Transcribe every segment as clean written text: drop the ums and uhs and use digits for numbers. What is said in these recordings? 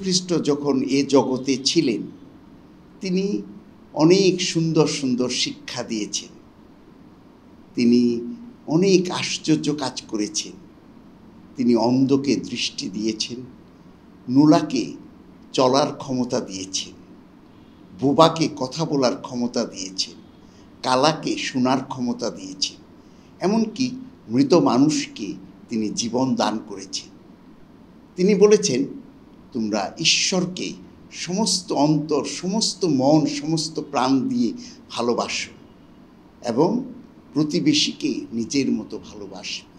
খ্রিস্ট যখন এ জগতে ছিলেন তিনি অনেক সুন্দর সুন্দর শিক্ষা দিয়েছেন, তিনি অনেক আশ্চর্য কাজ করেছেন। তিনি অন্ধকে দৃষ্টি দিয়েছেন, নুলাকে চলার ক্ষমতা দিয়েছেন, বোবাকে কথা বলার ক্ষমতা দিয়েছেন, কালাকে শোনার ক্ষমতা দিয়েছেন, এমনকি মৃত মানুষকে তিনি জীবন দান করেছেন। তিনি বলেছেন, তোমরা ঈশ্বরকে সমস্ত অন্তর, সমস্ত মন, সমস্ত প্রাণ দিয়ে ভালোবাসো এবং প্রতিবেশীকে নিজের মতো ভালোবাসবে।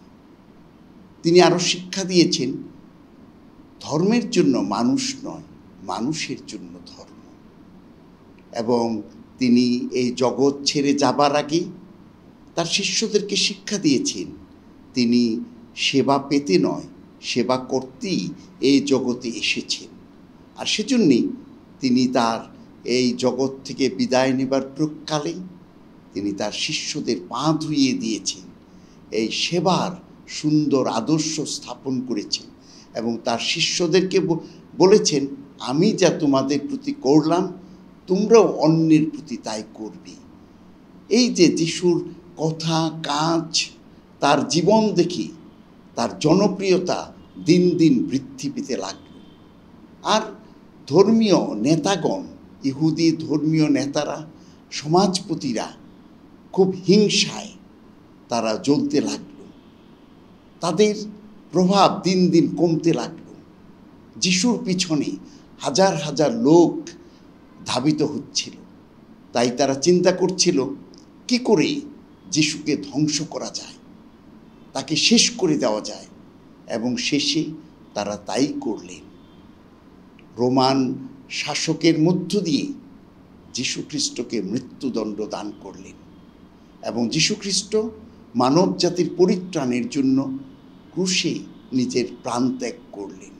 তিনি আরও শিক্ষা দিয়েছেন, ধর্মের জন্য মানুষ নয়, মানুষের জন্য ধর্ম। এবং তিনি এই জগৎ ছেড়ে যাবার আগে তার শিষ্যদেরকে শিক্ষা দিয়েছেন, তিনি সেবা পেতে নয়, সেবা করতেই এই জগতে এসেছেন। আর সেজন্যই তিনি তার এই জগৎ থেকে বিদায় নেবার প্রকালেই তিনি তার শিষ্যদের পা ধুইয়ে দিয়েছেন, এই সেবার সুন্দর আদর্শ স্থাপন করেছেন এবং তার শিষ্যদেরকে বলেছেন, আমি যা তোমাদের প্রতি করলাম তোমরাও অন্যের প্রতি তাই করবে। এই যে যিশুর কথা, কাজ, তার জীবন দেখি তার জনপ্রিয়তা দিন দিন বৃদ্ধি পেতে লাগল। আর ধর্মীয় নেতাগণ, ইহুদি ধর্মীয় নেতারা, সমাজপতিরা খুব হিংসায় তারা জ্বলতে লাগল, তাদের প্রভাব দিন দিন কমতে লাগল। যিশুর পিছনে হাজার হাজার লোক ধাবিত হচ্ছিল, তাই তারা চিন্তা করছিল কি করে যিশুকে ধ্বংস করা যায়, তাকে শেষ করে দেওয়া যায়। এবং শেষে তারা তাই করলেন। রোমান শাসকের মধ্য দিয়ে যীশু খ্রিস্টকে মৃত্যুদণ্ড দান করলেন এবং যীশু খ্রিস্ট মানব জাতির পরিত্রাণের জন্য ক্রুশে নিজের প্রাণ ত্যাগ করলেন,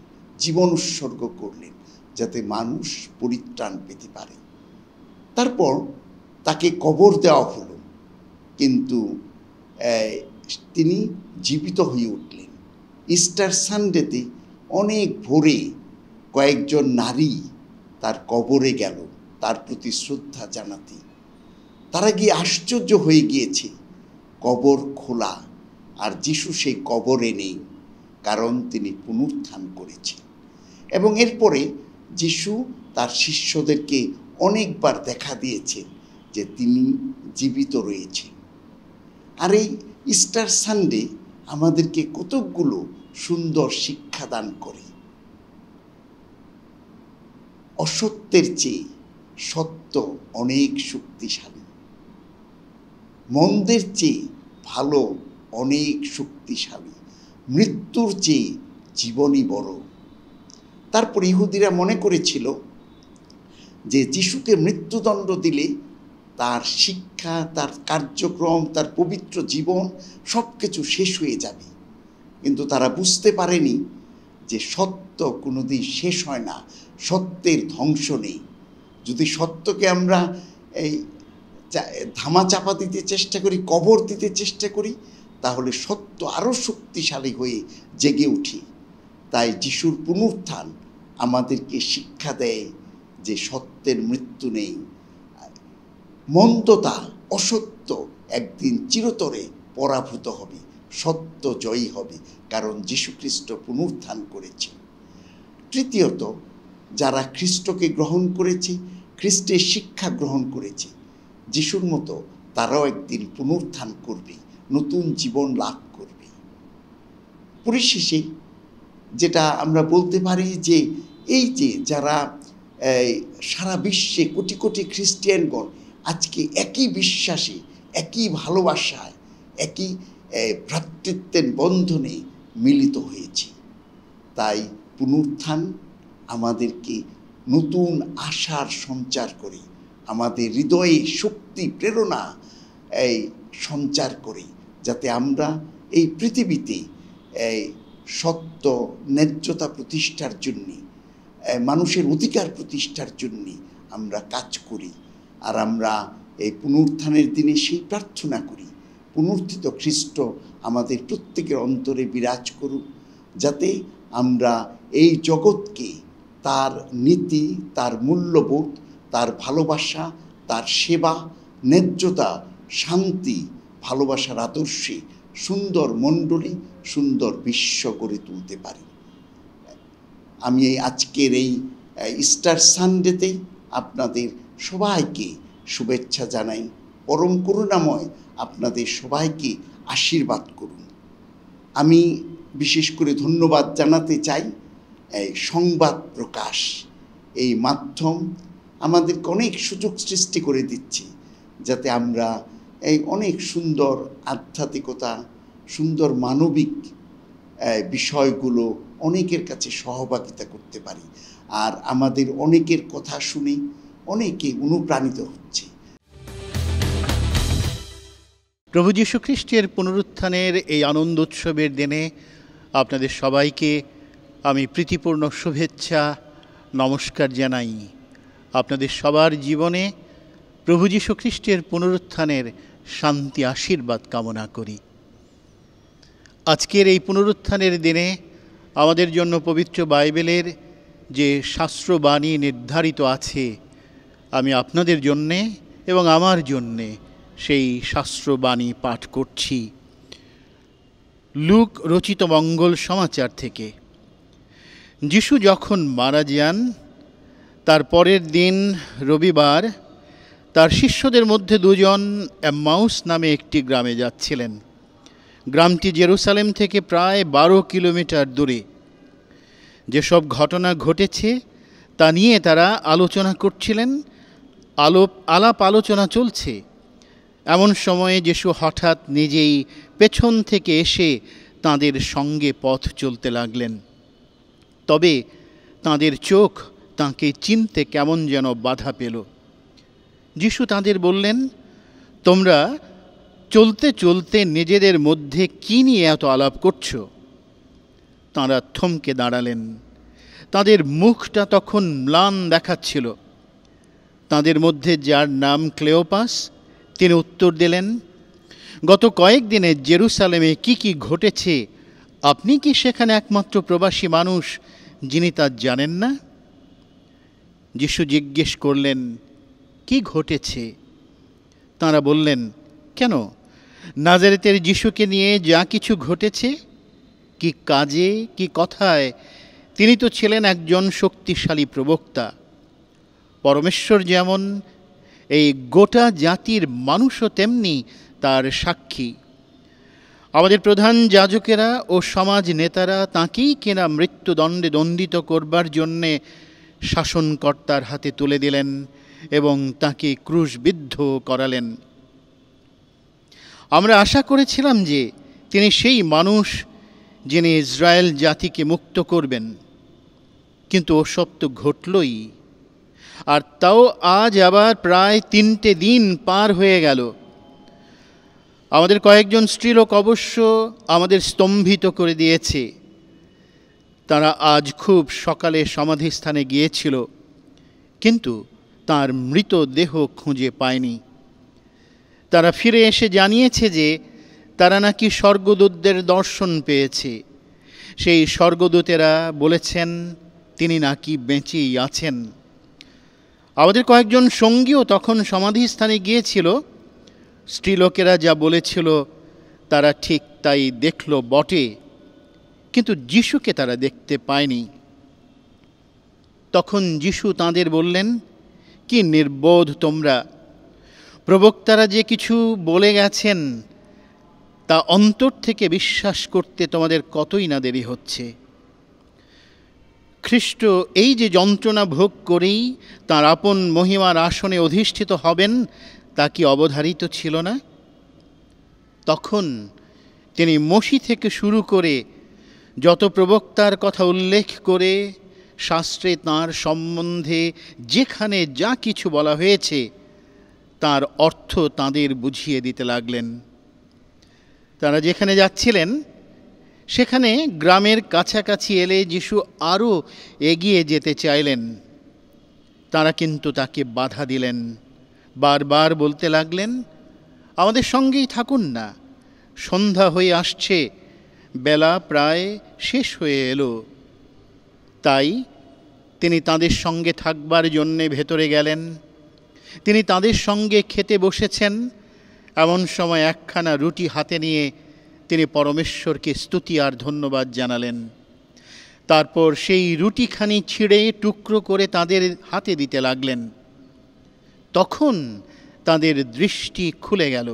জীবন উৎসর্গ করলেন, যাতে মানুষ পরিত্রাণ পেতে পারে। তারপর তাকে কবর দেওয়া হলো, কিন্তু তিনি জীবিত হয়ে উঠলেন। ইস্টার সানডেতে অনেক ভোরে কয়েকজন নারী তার কবরে গেল তার প্রতি শ্রদ্ধা জানাতে। তারা গিয়ে আশ্চর্য হয়ে গিয়েছে, কবর খোলা আর যিশু সেই কবরে নেই, কারণ তিনি পুনরুত্থান করেছেন। এবং এরপরে যিশু তার শিষ্যদেরকে অনেকবার দেখা দিয়েছেন যে তিনি জীবিত রয়েছেন। আর এই ইস্টার সানডে আমাদেরকে কতকগুলো সুন্দর শিক্ষা দান করে। অসত্যের চেয়ে সত্য অনেক শক্তিশালী, মন্দের চেয়ে ভালো অনেক শক্তিশালী, মৃত্যুর চেয়ে জীবনই বড়। তারপর ইহুদিরা মনে করেছিল যে যিশুকে মৃত্যুদণ্ড দিলে তার শিক্ষা, তার কার্যক্রম, তার পবিত্র জীবন সব কিছু শেষ হয়ে যাবে। কিন্তু তারা বুঝতে পারেনি যে সত্য কোনোদিন শেষ হয় না, সত্যের ধ্বংস নেই। যদি সত্যকে আমরা এই ধামা চাপা দিতে চেষ্টা করি, কবর দিতে চেষ্টা করি, তাহলে সত্য আরও শক্তিশালী হয়ে জেগে উঠি। তাই যিশুর পুনরুত্থান আমাদেরকে শিক্ষা দেয় যে সত্যের মৃত্যু নেই, মন্দতা, অসত্য একদিন চিরতরে পরাভূত হবে, সত্য জয়ী হবে, কারণ যীশু খ্রিস্ট পুনরুত্থান করেছেন। তৃতীয়ত, যারা খ্রিস্টকে গ্রহণ করেছে, খ্রিস্টের শিক্ষা গ্রহণ করেছে, যিশুর মতো তারাও একদিন পুনরুত্থান করবে, নতুন জীবন লাভ করবে। পরিশেষে যেটা আমরা বলতে পারি যে এই যে যারা সারা বিশ্বে কোটি কোটি খ্রিস্টিয়ানগণ আজকে একই বিশ্বাসে, একই ভালোবাসায়, একই ভ্রাতৃত্বের বন্ধনে মিলিত হয়েছে। তাই পুনরুত্থান আমাদেরকে নতুন আশার সঞ্চার করে, আমাদের হৃদয়ে শক্তি, প্রেরণা সঞ্চার করে, যাতে আমরা এই পৃথিবীতে সত্য, ন্যায্যতা প্রতিষ্ঠার জন্যে, মানুষের অধিকার প্রতিষ্ঠার জন্যে আমরা কাজ করি। আর আমরা এই পুনরুত্থানের দিনে সেই প্রার্থনা করি, পুনরুত্থিত খ্রিস্ট আমাদের প্রত্যেকের অন্তরে বিরাজ করুক, যাতে আমরা এই জগৎকে তার নীতি, তার মূল্যবোধ, তার ভালোবাসা, তার সেবা, ন্যায্যতা, শান্তি, ভালোবাসার আদর্শে সুন্দর মণ্ডলী, সুন্দর বিশ্ব গড়ে তুলতে পারি। আমি এই আজকের এই ইস্টার সানডেতে আপনাদের সবাইকে শুভেচ্ছা জানাই। পরম করুণাময় আপনাদের সবাইকে আশীর্বাদ করুন। আমি বিশেষ করে ধন্যবাদ জানাতে চাই এই সংবাদ প্রকাশ, এই মাধ্যম আমাদেরকে অনেক সুযোগ সৃষ্টি করে দিচ্ছে, যাতে আমরা এই অনেক সুন্দর আধ্যাত্মিকতা, সুন্দর মানবিক বিষয়গুলো অনেকের কাছে সহভাগিতা করতে পারি। আর আমাদের অনেকের কথা শুনে অনেকে অনুপ্রাণিত হচ্ছে। প্রভু যীশু খ্রিস্টের পুনরুত্থানের এই আনন্দ উৎসবের দিনে আপনাদের সবাইকে আমি প্রীতিপূর্ণ শুভেচ্ছা, নমস্কার জানাই। আপনাদের সবার জীবনে প্রভু যীশু খ্রিস্টের পুনরুত্থানের শান্তি আশীর্বাদ কামনা করি। আজকের এই পুনরুত্থানের দিনে আমাদের জন্য পবিত্র বাইবেলের যে শাস্ত্রবাণী নির্ধারিত আছে, আমি আপনাদের জন্যে এবং আমার জন্যে সেই শাস্ত্রবাণী পাঠ করছি। লূক রচিত মঙ্গল সমাচার থেকে। যিশু যখন মারা যান, তার পরের দিন রবিবার তার শিষ্যদের মধ্যে দুজন এম্মাউস নামে একটি গ্রামে যাচ্ছিলেন। গ্রামটি জেরুসালেম থেকে প্রায় 12 কিলোমিটার দূরে। যেসব ঘটনা ঘটেছে তা নিয়ে তারা আলোচনা করছিলেন। আলাপ আলোচনা চলছে, এমন সময়ে যিশু হঠাৎ নিজেই পেছন থেকে এসে তাঁদের সঙ্গে পথ চলতে লাগলেন। তবে তাঁদের চোখ তাঁকে চিনতে কেমন যেন বাধা পেল। যিশু তাঁদের বললেন, তোমরা চলতে চলতে নিজেদের মধ্যে কী নিয়ে এত আলাপ করছো? তাঁরা থমকে দাঁড়ালেন। তাঁদের মুখটা তখন ম্লান দেখাচ্ছিল। তাঁদের মধ্যে যার নাম ক্লেওপাস, তিনি উত্তর দিলেন, গত কয়েকদিনে জেরুসালেমে কি ঘটেছে আপনি কি সেখানে একমাত্র প্রবাসী মানুষ যিনি তা জানেন না? যিশু জিজ্ঞেস করলেন, কি ঘটেছে? তাঁরা বললেন, কেন, নাজারেতের যিশুকে নিয়ে যা কিছু ঘটেছে, কি কাজে কি কথায়, তিনি তো ছিলেন একজন শক্তিশালী প্রবক্তা। পরমেশ্বর যেমন, এই গোটা জাতির মানুষও তেমনি তার সাক্ষী। আমাদের প্রধান যাজকেরা ও সমাজ নেতারা তাঁকেই কিনা মৃত্যুদণ্ডে দণ্ডিত করবার জন্যে শাসনকর্তার হাতে তুলে দিলেন এবং তাঁকে ক্রুশবিদ্ধ করালেন। আমরা আশা করেছিলাম যে তিনি সেই মানুষ যিনি ইসরায়েল জাতিকে মুক্ত করবেন, কিন্তু ওসব তো ঘটলই। আর তাও আজ আবার প্রায় 3টে দিন পার হয়ে গেল। আমাদের কয়েকজন স্ত্রীলোক অবশ্য আমাদের স্তম্ভিত করে দিয়েছে। তারা আজ খুব সকালে সমাধিস্থানে গিয়েছিল, কিন্তু তার মৃতদেহ খুঁজে পায়নি। তারা ফিরে এসে জানিয়েছে যে তারা নাকি স্বর্গদূতদের দর্শন পেয়েছে। সেই স্বর্গদূতেরা বলেছেন তিনি নাকি বেঁচেই আছেন। আমাদের কয়েকজন সঙ্গীও তখন সমাধিস্থানে গিয়েছিল। স্ত্রীলোকেরা যা বলেছিল তারা ঠিক তাই দেখল বটে, কিন্তু যিশুকে তারা দেখতে পায়নি। তখন যিশু তাঁদের বললেন, কি নির্বোধ তোমরা! প্রবক্তারা যে কিছু বলে গেছেন তা অন্তর থেকে বিশ্বাস করতে তোমাদের কতই না দেরি হচ্ছে। খ্রিস্ট এই যে যন্ত্রণা ভোগ করেই তাঁর আপন মহিমার আসনে অধিষ্ঠিত হবেন, তা কি অবধারিত ছিল না? তখন তিনি মসি থেকে শুরু করে যত প্রবক্তার কথা উল্লেখ করে শাস্ত্রে তাঁর সম্বন্ধে যেখানে যা কিছু বলা হয়েছে তার অর্থ তাঁদের বুঝিয়ে দিতে লাগলেন। তারা যেখানে যাচ্ছিলেন সেখানে গ্রামের কাছাকাছি এলে যিশু আরও এগিয়ে যেতে চাইলেন। তারা কিন্তু তাকে বাধা দিলেন। বারবার বলতে লাগলেন, আমাদের সঙ্গেই থাকুন না, সন্ধ্যা হয়ে আসছে, বেলা প্রায় শেষ হয়ে এলো। তাই তিনি তাদের সঙ্গে থাকবার জন্যে ভেতরে গেলেন। তিনি তাদের সঙ্গে খেতে বসেছেন। এমন সময় একখানা রুটি হাতে নিয়ে তিনি পরমেশ্বরকে স্তুতি আর ধন্যবাদ জানালেন। তারপর সেই রুটিখানি ছিঁড়ে টুকরো করে তাদের হাতে দিতে লাগলেন। তখন তাদের দৃষ্টি খুলে গেল।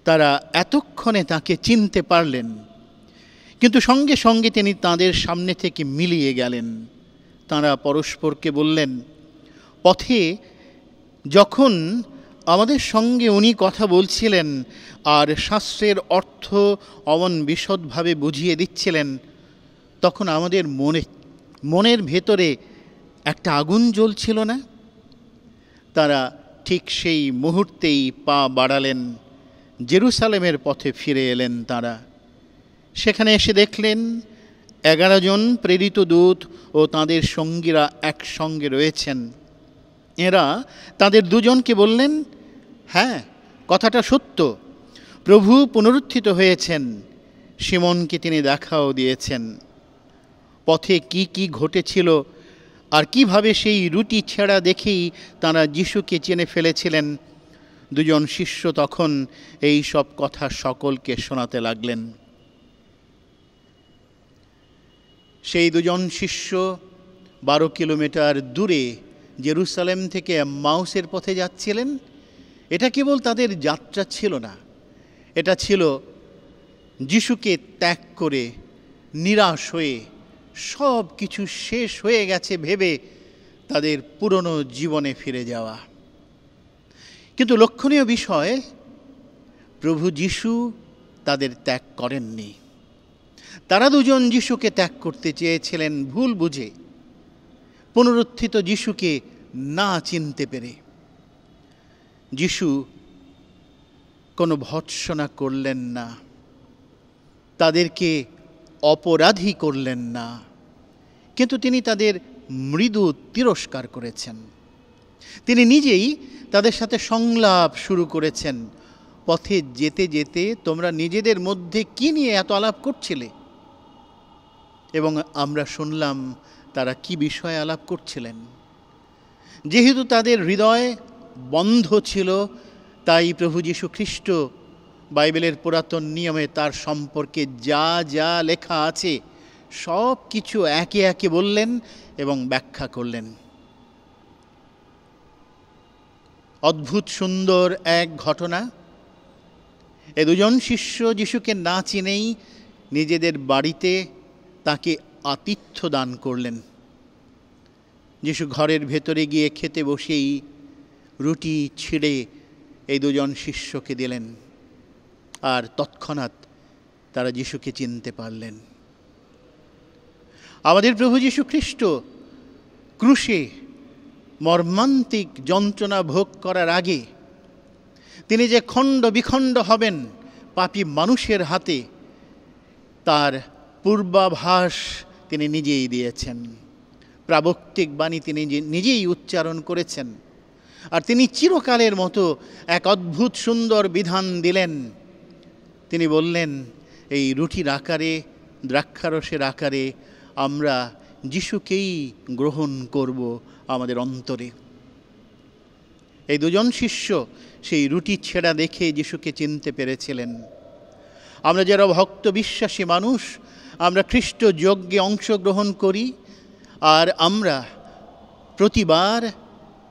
তারা এতক্ষণে তাকে চিনতে পারলেন, কিন্তু সঙ্গে সঙ্গে তিনি তাদের সামনে থেকে মিলিয়ে গেলেন। তাঁরা পরস্পরকে বললেন, পথে যখন আমাদের সঙ্গে উনি কথা বলছিলেন আর শাস্ত্রের অর্থ অমন বিশদভাবে বুঝিয়ে দিচ্ছিলেন, তখন আমাদের মনের ভেতরে একটা আগুন জ্বলছিল না? তারা ঠিক সেই মুহূর্তেই পা বাড়ালেন, জেরুসালেমের পথে ফিরে এলেন। তারা সেখানে এসে দেখলেন 11 জন প্রেরিত দূত ও তাঁদের সঙ্গীরা একসঙ্গে রয়েছেন। এরা তাদের দুজনকে বললেন, হ্যাঁ, কথাটা সত্য, প্রভু পুনরুত্থিত হয়েছেন, সিমনকে তিনি দেখাও দিয়েছেন। পথে কি কি ঘটেছিল আর কিভাবে সেই রুটি ছেঁড়া দেখেই তাঁরা যিশুকে চিনে ফেলেছিলেন, দুজন শিষ্য তখন এই সব কথা সকলকে শোনাতে লাগলেন। সেই দুজন শিষ্য 12 কিলোমিটার দূরে জেরুসালেম থেকে এম্মাউসের পথে যাচ্ছিলেন। এটা কেবল তাদের যাত্রা ছিল না, এটা ছিল যিশুকে ত্যাগ করে নিরাশ হয়ে সব কিছু শেষ হয়ে গেছে ভেবে তাদের পুরনো জীবনে ফিরে যাওয়া। কিন্তু লক্ষণীয় বিষয়, প্রভু যিশু তাদের ত্যাগ করেননি। তারা দুজন যিশুকে ত্যাগ করতে চেয়েছিলেন ভুল বুঝে, পুনরুত্থিত যিশুকে না চিনতে পেরে। যিশু কোনো ভর্ৎসনা করলেন না, তাদেরকে অপরাধী করলেন না, কিন্তু তিনি তাদের মৃদু তিরস্কার করেছেন। তিনি নিজেই তাদের সাথে সংলাপ শুরু করেছেন। পথে যেতে যেতে তোমরা নিজেদের মধ্যে কি নিয়ে এত আলাপ করছিলে? এবং আমরা শুনলাম তারা কি বিষয়ে আলাপ করছিলেন। যেহেতু তাদের হৃদয় বন্ধ ছিল, তাই প্রভু যীশু খ্রিস্ট বাইবেলের পুরাতন নিয়মে তার সম্পর্কে যা যা লেখা আছে সব কিছু একে একে বললেন এবং ব্যাখ্যা করলেন। অদ্ভুত সুন্দর এক ঘটনা। এ দুজন শিষ্য যিশুকে না চিনেই নিজেদের বাড়িতে তাকে আতিথ্য দান করলেন। যিশু ঘরের ভেতরে গিয়ে খেতে বসেই রুটি ছিঁড়ে এই দুজন শিষ্যকে দিলেন, আর তৎক্ষণাৎ তারা যিশুকে চিনতে পারলেন। আমাদের প্রভু যীশু খ্রিস্ট ক্রুশে মর্মান্তিক যন্ত্রণা ভোগ করার আগে তিনি যে খণ্ড বিখণ্ড হবেন পাপী মানুষের হাতে, তার পূর্বাভাস তিনি নিজেই দিয়েছেন। প্রাবক্তিক বাণী তিনি নিজেই উচ্চারণ করেছেন। আর তিনি চিরকালের মতো এক অদ্ভুত সুন্দর বিধান দিলেন। তিনি বললেন, এই রুটির আকারে, দ্রাক্ষারসের আকারে আমরা যিশুকেই গ্রহণ করব আমাদের অন্তরে। এই দুজন শিষ্য সেই রুটি ছেঁড়া দেখে যিশুকে চিনতে পেরেছিলেন। আমরা যারা ভক্ত বিশ্বাসী মানুষ, আমরা খ্রিস্ট যজ্ঞে অংশগ্রহণ করি, আর আমরা প্রতিবার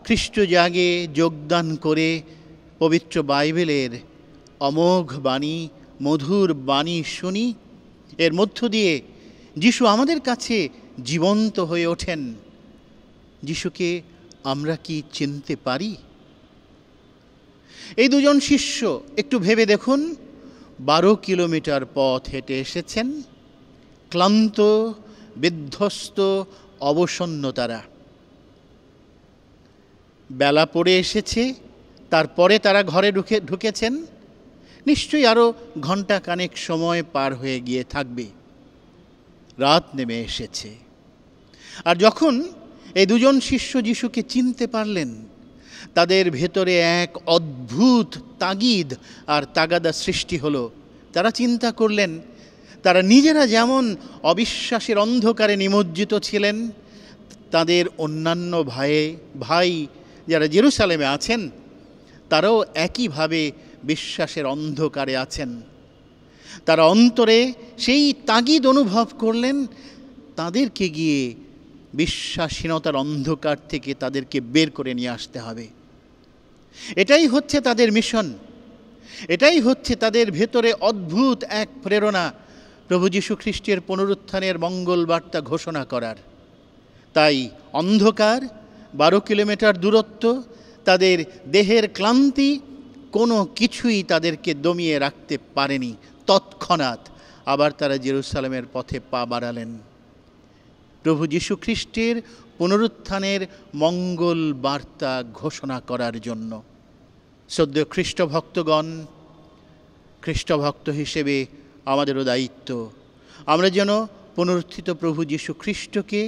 খ্রিস্ট যাগে যোগদান করে পবিত্র বাইবেলের অমোঘ বাণী, মধুর বাণী শুনি। এর মধ্য দিয়ে যিশু আমাদের কাছে জীবন্ত হয়ে ওঠেন। যিশুকে আমরা কি চিনতে পারি? এই দুজন শিষ্য একটু ভেবে দেখুন, 12 কিলোমিটার পথ হেঁটে এসেছেন, ক্লান্ত, বিধ্বস্ত, অবসন্ন তারা। বেলা পড়ে এসেছে, তারপরে তারা ঘরে ঢুকেছেন। নিশ্চয়ই আরও ঘণ্টা খানেক সময় পার হয়ে গিয়ে থাকবে। রাত নেমে এসেছে। আর যখন এই দুজন শিষ্য যিশুকে চিনতে পারলেন, তাদের ভেতরে এক অদ্ভুত তাগিদ আর তাগাদা সৃষ্টি হলো। তারা চিন্তা করলেন, তারা নিজেরা যেমন অবিশ্বাসের অন্ধকারে নিমজ্জিত ছিলেন, তাদের অন্যান্য ভাই যারা জেরুসালেমে আছেন তারাও একইভাবে বিশ্বাসের অন্ধকারে আছেন। তারা অন্তরে সেই তাগিদ অনুভব করলেন তাদেরকে গিয়ে বিশ্বাসহীনতার অন্ধকার থেকে তাদেরকে বের করে নিয়ে আসতে হবে। এটাই হচ্ছে তাদের মিশন, এটাই হচ্ছে তাদের ভেতরে অদ্ভুত এক প্রেরণা, প্রভু যীশু খ্রিস্টের পুনরুত্থানের মঙ্গল বার্তা ঘোষণা করার। তাই অন্ধকার, 12 কিলোমিটার দূরত্ব, তাদের দেহের ক্লান্তি কোনো কিছুই তাদেরকে দমিয়ে রাখতে পারেনি। তৎক্ষণাৎ আবার তারা জেরুসালেমের পথে পা বাড়ালেন প্রভু যীশু খ্রিস্টের পুনরুত্থানের মঙ্গল বার্তা ঘোষণা করার জন্য। সদ্য খ্রিস্টভক্তগণ, খ্রিস্টভক্ত হিসেবে আমাদেরও দায়িত্ব আমরা যেন পুনরুত্থিত প্রভু যীশু খ্রিস্টকে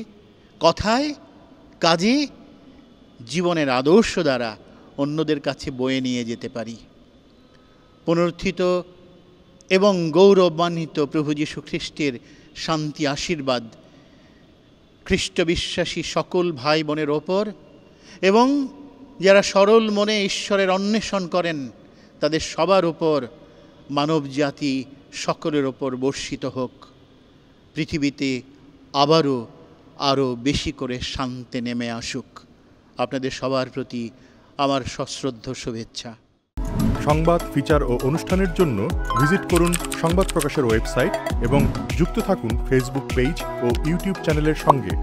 কথায়, কাজে, জীবনের আদর্শ দ্বারা অন্যদের কাছে বয়ে নিয়ে যেতে পারি। পুনরুত্থিত এবং গৌরবান্বিত প্রভু যীশু খ্রিস্টের শান্তি আশীর্বাদ খ্রিস্ট বিশ্বাসী সকল ভাই বোনের ওপর এবং যারা সরল মনে ঈশ্বরের অন্বেষণ করেন তাদের সবার উপর, মানব জাতি সকলের ওপর বর্ষিত হোক। পৃথিবীতে আরও বেশি করে শান্তি নেমে আসুক। আপনাদের সবার প্রতি আমার সশ্রদ্ধ শুভেচ্ছা। সংবাদ, ফিচার ও অনুষ্ঠানের জন্য ভিজিট করুন সংবাদ প্রকাশের ওয়েবসাইট এবং যুক্ত থাকুন ফেসবুক পেজ ও ইউটিউব চ্যানেলের সঙ্গে।